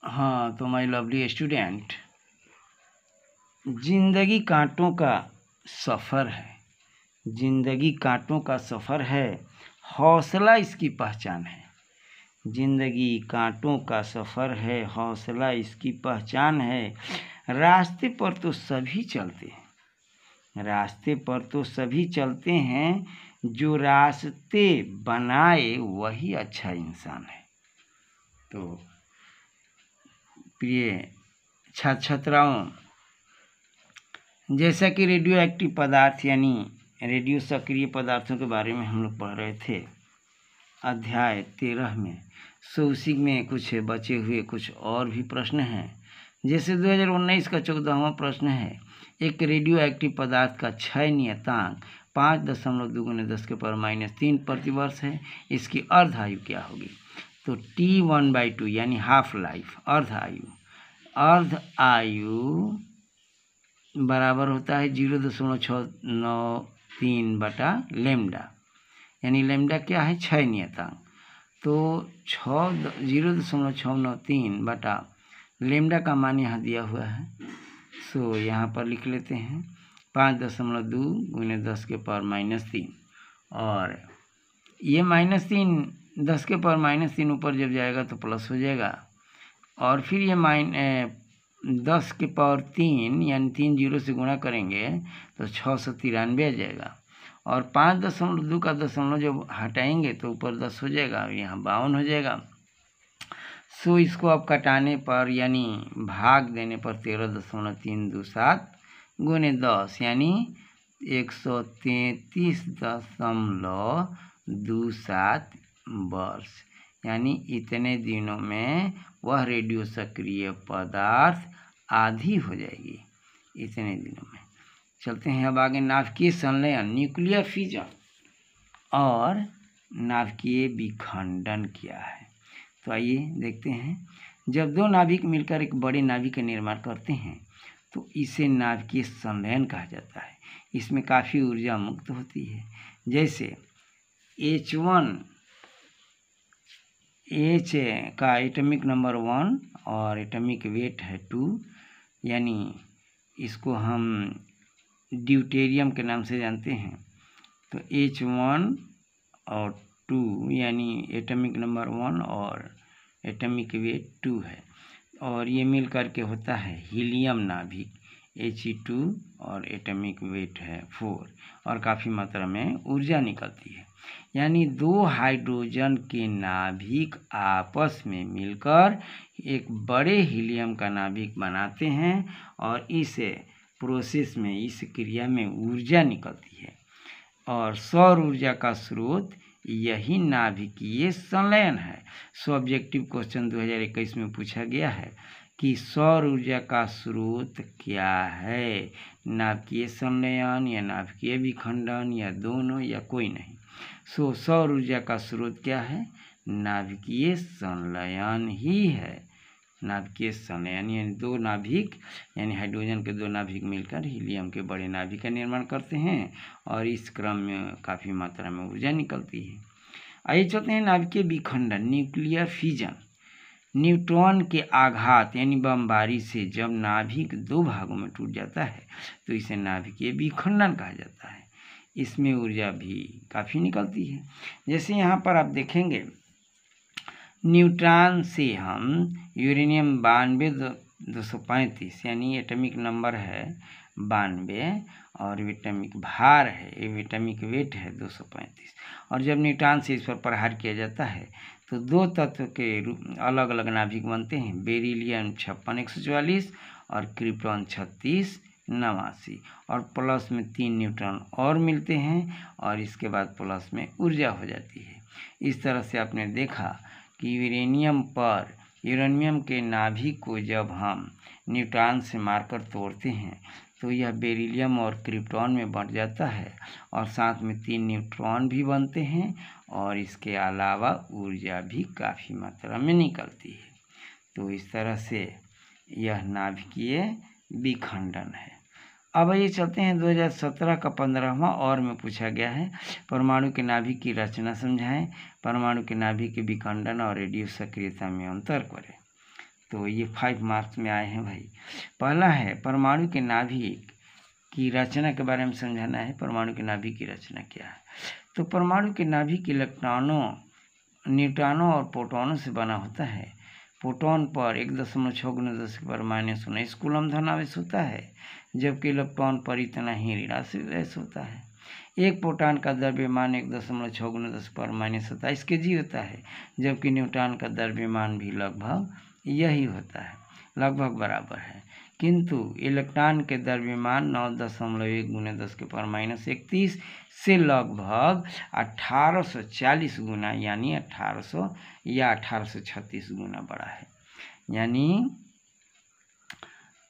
हाँ, तो my lovely student, जिंदगी कांटों का सफ़र है। जिंदगी कांटों का सफ़र है, हौसला इसकी पहचान है। जिंदगी कांटों का सफ़र है, हौसला इसकी पहचान है। रास्ते पर तो सभी चलते हैं, रास्ते पर तो सभी चलते हैं, जो रास्ते बनाए वही अच्छा इंसान है। तो प्रिय छात्र छात्राओं, जैसा कि रेडियो एक्टिव पदार्थ यानी रेडियो सक्रिय पदार्थों के बारे में हम लोग पढ़ रहे थे अध्याय 13 में, सो उसी में कुछ बचे हुए कुछ और भी प्रश्न हैं। जैसे 2019 का 14वां प्रश्न है, एक रेडियो एक्टिव पदार्थ का क्षय नियतांक 5.2 × 10⁻³ प्रतिवर्ष है, इसकी अर्ध आयु क्या होगी? तो T1/2 यानी हाफ लाइफ, अर्ध आयु बराबर होता है 0.693 बटा लेमडा, यानी लेमडा क्या है? क्षय नियतांक। तो 0.693 बटा लेमडा का मान यहाँ दिया हुआ है। सो यहाँ पर लिख लेते हैं 5.2 × 10⁻³ और ये -3 10⁻³ ऊपर जब जाएगा तो प्लस हो जाएगा, और फिर ये 10⁻³ यानी 3 जीरो से गुणा करेंगे तो 693 आ जाएगा, और 5.2 का दशमलव जब हटाएंगे तो ऊपर 10 हो जाएगा और यहाँ 52 हो जाएगा। सो इसको अब कटाने पर यानी भाग देने पर 13.327 × 10 यानी 133.27 वर्ष, यानी इतने दिनों में वह रेडियो सक्रिय पदार्थ आधी हो जाएगी, इतने दिनों में। चलते हैं अब आगे। नाभिकीय संलयन, न्यूक्लियर फ्यूजन और नाभिकीय विखंडन क्या है? तो आइए देखते हैं। जब दो नाभिक मिलकर एक बड़े नाभिक का निर्माण करते हैं तो इसे नाभिकीय संलयन कहा जाता है। इसमें काफ़ी ऊर्जा मुक्त होती है। जैसे H1 H का एटॉमिक नंबर 1 और एटॉमिक वेट है 2, यानी इसको हम ड्यूटेरियम के नाम से जानते हैं। तो H1 और 2 यानी एटॉमिक नंबर 1 और एटॉमिक वेट 2 है, और ये मिल करके होता है हीलियम नाभिक He2 और एटॉमिक वेट है 4, और काफ़ी मात्रा में ऊर्जा निकलती है। यानी दो हाइड्रोजन के नाभिक आपस में मिलकर एक बड़े हीलियम का नाभिक बनाते हैं, और इस प्रोसेस में, इस क्रिया में ऊर्जा निकलती है, और सौर ऊर्जा का स्रोत यही नाभिकीय संलयन है। सब्जेक्टिव क्वेश्चन 2021 में पूछा गया है कि सौर ऊर्जा का स्रोत क्या है? नाभिकीय संलयन या नाभिकीय विखंडन या दोनों या कोई नहीं। सो सौर ऊर्जा का स्रोत क्या है? नाभिकीय संलयन ही है। नाभिकीय संलयन यानी दो नाभिक, यानी हाइड्रोजन के दो नाभिक मिलकर हीलियम के बड़े नाभिक का निर्माण करते हैं, और इस क्रम में काफ़ी मात्रा में ऊर्जा निकलती है। आइए चलते हैं नाभिकीय विखंडन, न्यूक्लियर फ्यूजन। न्यूट्रॉन के आघात यानी बमबारी से जब नाभिक दो भागों में टूट जाता है तो इसे नाभिकीय विखंडन कहा जाता है। इसमें ऊर्जा भी काफ़ी निकलती है। जैसे यहाँ पर आप देखेंगे, न्यूट्रॉन से हम यूरेनियम 92-235 यानी एटॉमिक नंबर है 92, और एटॉमिक भार है, एटॉमिक वेट है 235, और जब न्यूट्रॉन से इस पर प्रहार किया जाता है तो दो तत्व के अलग अलग नाभिक बनते हैं, बेरिलियम 56-144 और क्रिप्टॉन 36-89, और प्लस में 3 न्यूट्रॉन और मिलते हैं, और इसके बाद प्लस में ऊर्जा हो जाती है। इस तरह से आपने देखा कि यूरेनियम के नाभिक को जब हम न्यूट्रॉन से मारकर तोड़ते हैं तो यह बेरिलियम और क्रिप्टॉन में बंट जाता है, और साथ में 3 न्यूट्रॉन भी बनते हैं, और इसके अलावा ऊर्जा भी काफ़ी मात्रा में निकलती है। तो इस तरह से यह नाभिकीय विखंडन है। अब ये चलते हैं 2017 का 15वां और में पूछा गया है, परमाणु के नाभिक की रचना समझाएं, परमाणु के नाभिक के विखंडन और रेडियो सक्रियता में अंतर करें। तो ये 5 मार्क्स में आए हैं भाई। पहला है परमाणु के नाभिक की रचना के बारे में समझाना है। परमाणु के नाभिक की रचना क्या है? तो परमाणु के नाभिक इलेक्ट्रॉनों, न्यूट्रॉनों और प्रोटॉनों से बना होता है। प्रोटॉन पर 1.6 × 10⁻⁻⁰ कूलम धन आवेश होता है, जबकि इलेक्ट्रॉन पर इतना ही ऋणावेश होता है। एक प्रोटॉन का द्रव्यमान 1.6 × 10⁻⁻27 kg होता है, जबकि न्यूट्रॉन का द्रव्यमान भी लगभग यही होता है, लगभग बराबर है। किंतु इलेक्ट्रॉन के द्रव्यमान 9.1 × 10⁻31 से लगभग 1840 गुना यानी 1800 या 1836 गुना बड़ा है। यानी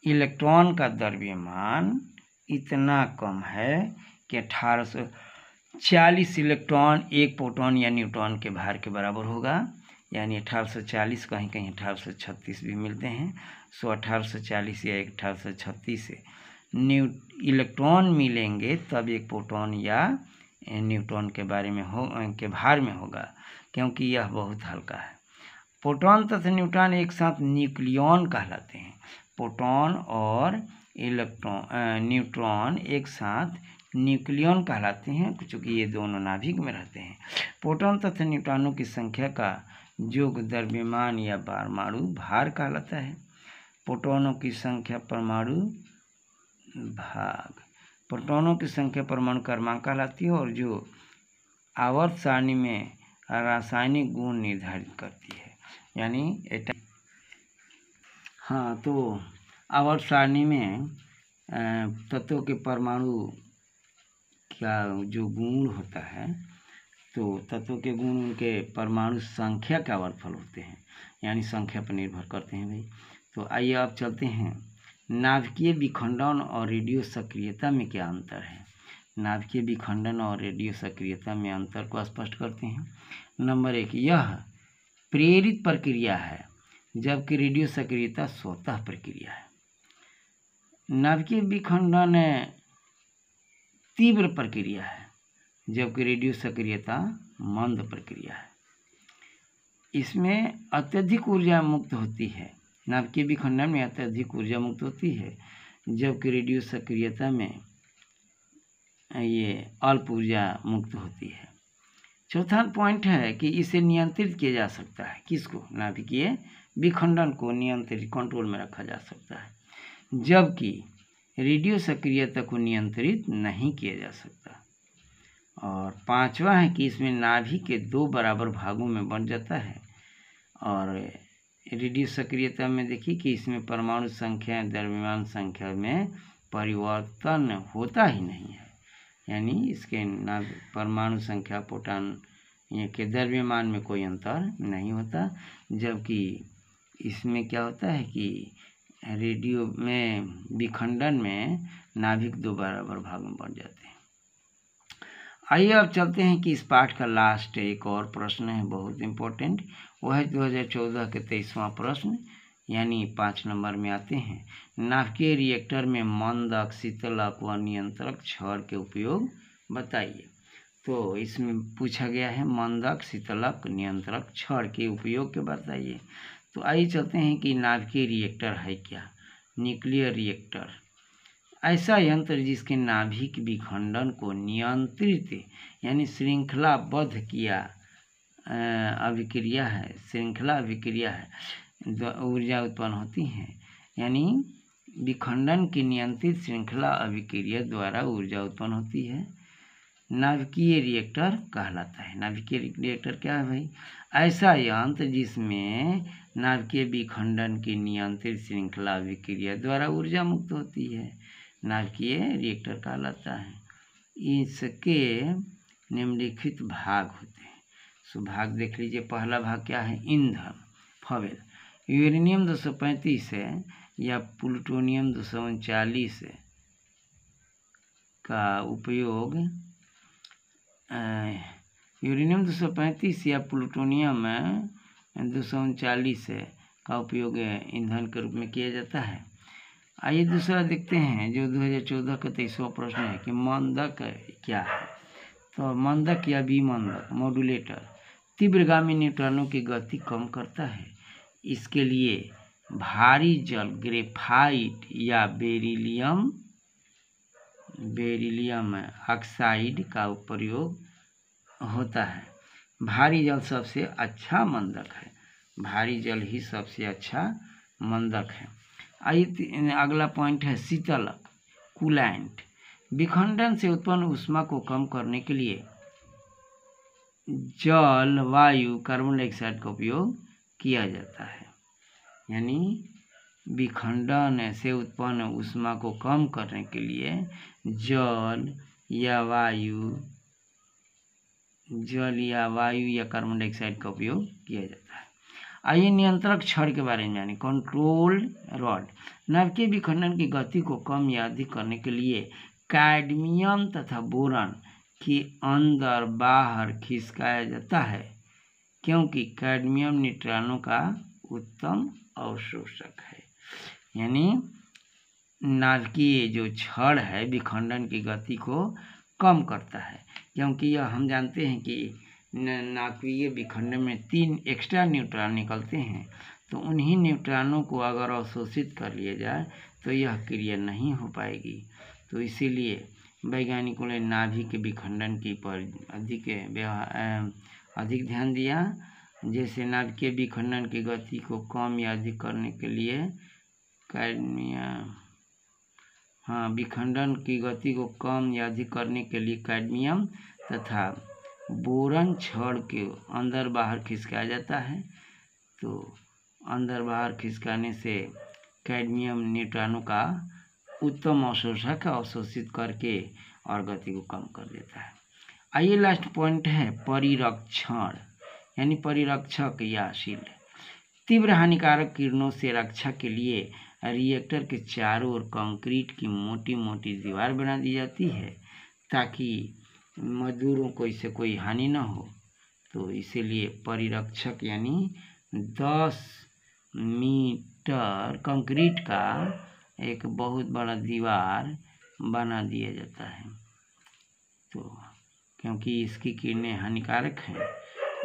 इलेक्ट्रॉन का द्रव्यमान इतना कम है कि 1840 इलेक्ट्रॉन एक प्रोटॉन या न्यूट्रॉन के भार के बराबर होगा। यानी 1840, कहीं कहीं 1836 भी मिलते हैं। 1840 या 1836 इलेक्ट्रॉन मिलेंगे तब एक प्रोटॉन या न्यूट्रॉन के बारे में के भार में होगा, क्योंकि यह बहुत हल्का है। प्रोटॉन तथा न्यूट्रॉन एक साथ न्यूक्लियॉन कहलाते हैं। प्रोटॉन और न्यूट्रॉन एक साथ न्यूक्लियॉन कहलाते हैं, क्योंकि ये दोनों नाभिक में रहते हैं। प्रोटॉन तथा न्यूट्रॉनों की संख्या का योग द्रव्यमान या परमाणु भार कहलाता है। प्रोटॉनों की संख्या परमाणु भाग, प्रोटॉनों की संख्या परमाणु क्रमांक कहलाती है, और जो आवर्त सारणी में रासायनिक गुण निर्धारित करती है। यानी हाँ, तो आवर्त सारणी में तत्वों के परमाणु का जो गुण होता है, तो तत्वों के गुण उनके परमाणु संख्या के आवर्तफल होते हैं, यानी संख्या पर निर्भर करते हैं भाई। तो आइए अब चलते हैं नाभिकीय विखंडन और रेडियो सक्रियता में क्या अंतर है। नाभिकीय विखंडन और रेडियो सक्रियता में अंतर को स्पष्ट करते हैं। नंबर 1, यह प्रेरित प्रक्रिया है, जबकि रेडियो सक्रियता स्वतः प्रक्रिया है। नाभिकीय विखंडन तीव्र प्रक्रिया है, जबकि रेडियो सक्रियता मंद प्रक्रिया है। इसमें अत्यधिक ऊर्जा मुक्त होती है। नाभिकीय विखंडन में अत्यधिक ऊर्जा मुक्त होती है, जबकि रेडियो सक्रियता में ये अल्प ऊर्जा मुक्त होती है। चौथा पॉइंट है कि इसे नियंत्रित किया जा सकता है। किसको? नाभिकीय विखंडन को नियंत्रित, कंट्रोल में रखा जा सकता है, जबकि रेडियो सक्रियता को नियंत्रित नहीं किया जा सकता। और पांचवा है कि इसमें नाभिक के 2 बराबर भागों में बंट जाता है, और रेडियो सक्रियता में देखिए कि इसमें परमाणु संख्या द्रव्यमान संख्या में परिवर्तन होता ही नहीं है। यानी इसके परमाणु संख्या प्रोटॉन के द्रव्यमान में कोई अंतर नहीं होता, जबकि इसमें क्या होता है कि रेडियो में विखंडन में नाभिक 2 बराबर भाग में बंट जाते हैं। आइए अब चलते हैं कि इस पाठ का लास्ट एक और प्रश्न है, बहुत इम्पोर्टेंट। वह है 2014 के 23वां प्रश्न, यानी 5 नंबर में आते हैं। नाभिकीय रिएक्टर में मंदक, शीतलक व नियंत्रक छड़ के उपयोग बताइए। तो इसमें पूछा गया है मंदक, शीतलक, नियंत्रक छड़ के उपयोग के बताइए। तो आइए चलते हैं कि नाभिकीय रिएक्टर है क्या। न्यूक्लियर रिएक्टर ऐसा यंत्र जिसके नाभिक विखंडन को नियंत्रित यानी श्रृंखलाबद्ध किया अभिक्रिया है, श्रृंखला अभिक्रिया है, ऊर्जा उत्पन्न होती है। यानी विखंडन की नियंत्रित श्रृंखला अभिक्रिया द्वारा ऊर्जा उत्पन्न होती है, नाभिकीय रिएक्टर कहलाता है। नाभिकीय रिएक्टर क्या है भाई? ऐसा यंत्र जिसमें नाभिकीय विखंडन की नियंत्रित श्रृंखला अभिक्रिया द्वारा ऊर्जा मुक्त होती है, नाभिकीय रिएक्टर कहलाता है। इसके निम्नलिखित भाग होते हैं। सो भाग देख लीजिए। पहला भाग क्या है? ईंधन, फ्यूल। यूरेनियम 235 या प्लूटोनियम 239 का उपयोग, यूरेनियम 235 या प्लूटोनियम 239 का उपयोग ईंधन के रूप में किया जाता है। आइए दूसरा देखते हैं, जो 2014 का 23वां प्रश्न है कि मंदक क्या है। तो मंदक या विमंदक, मॉड्यूलेटर, तीव्रगामी न्यूट्रॉनों की गति कम करता है। इसके लिए भारी जल ग्रेफाइट या बेरिलियम ऑक्साइड का प्रयोग होता है। भारी जल सबसे अच्छा मंदक है, भारी जल ही सबसे अच्छा मंदक है। आइए अगला पॉइंट है शीतलक कूलेंट। विखंडन से उत्पन्न ऊष्मा को कम करने के लिए जल, वायु, कार्बन डाइऑक्साइड का उपयोग किया जाता है। यानी विखंडन से उत्पन्न ऊष्मा को कम करने के लिए जल या वायु या कार्बन डाइऑक्साइड का उपयोग किया जाता है। आइए नियंत्रक छड़ के बारे में जानें। Control rod. नाभिकीय विखंडन की गति को कम या अधिक करने के लिए कैडमियम तथा बोरॉन के अंदर बाहर खिसकाया जाता है, क्योंकि कैडमियम न्यूट्रॉनों का उत्तम अवशोषक है। यानी नाभिकीय जो छड़ है विखंडन की गति को कम करता है, क्योंकि यह हम जानते हैं कि नाभिकीय विखंडन में 3 एक्स्ट्रा न्यूट्रॉन निकलते हैं, तो उन्हीं न्यूट्रॉनों को अगर अवशोषित कर लिया जाए तो यह क्रिया नहीं हो पाएगी। तो इसीलिए वैज्ञानिकों ने नाभिक के विखंडन की पर अधिक ध्यान दिया। जैसे नाभिकीय विखंडन की गति को कम या अधिक करने के लिए विखंडन की गति को कम या अधिक करने के लिए कैडमियम तथा बोरॉन छड़ के अंदर बाहर खिसकाया जाता है। तो अंदर बाहर खिसकाने से कैडमियम न्यूट्रॉनों का उत्तम अवशोषक अवशोषित करके और गति को कम कर देता है। आइए लास्ट पॉइंट है परिरक्षण, यानी परिरक्षक या शील्ड। तीव्र हानिकारक किरणों से रक्षा के लिए रिएक्टर के चारों ओर कंक्रीट की मोटी मोटी दीवार बना दी जाती है, ताकि मजदूरों को इससे कोई हानि न हो। तो इसीलिए परिरक्षक यानी 10 मीटर कंक्रीट का एक बहुत बड़ा दीवार बना दिया जाता है। तो क्योंकि इसकी किरणें हानिकारक हैं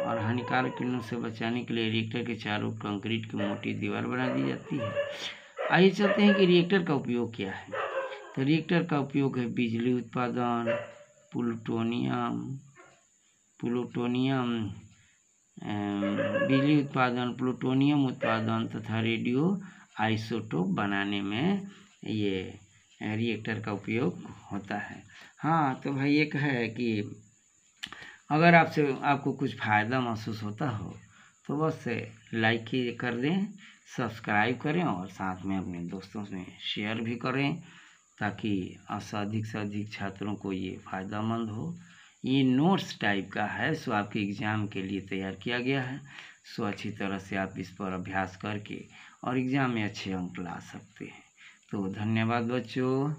और हानिकारक किरणों से बचाने के लिए रिएक्टर के चारों कंक्रीट की मोटी दीवार बना दी जाती है। आइए चलते हैं कि रिएक्टर का उपयोग क्या है। तो रिएक्टर का उपयोग है बिजली उत्पादन, प्लूटोनियम उत्पादन तथा रेडियो आइसोटोप बनाने में ये रिएक्टर का उपयोग होता है। हाँ, तो भाई एक है कि अगर आपको कुछ फ़ायदा महसूस होता हो तो बस लाइक कर दें, सब्सक्राइब करें और साथ में अपने दोस्तों से शेयर भी करें, ताकि अधिक से अधिक छात्रों को ये फ़ायदेमंद हो। ये नोट्स टाइप का है, सो आपके एग्ज़ाम के लिए तैयार किया गया है। सो अच्छी तरह से आप इस पर अभ्यास करके और एग्ज़ाम में अच्छे अंक ला सकते हैं। तो धन्यवाद बच्चों।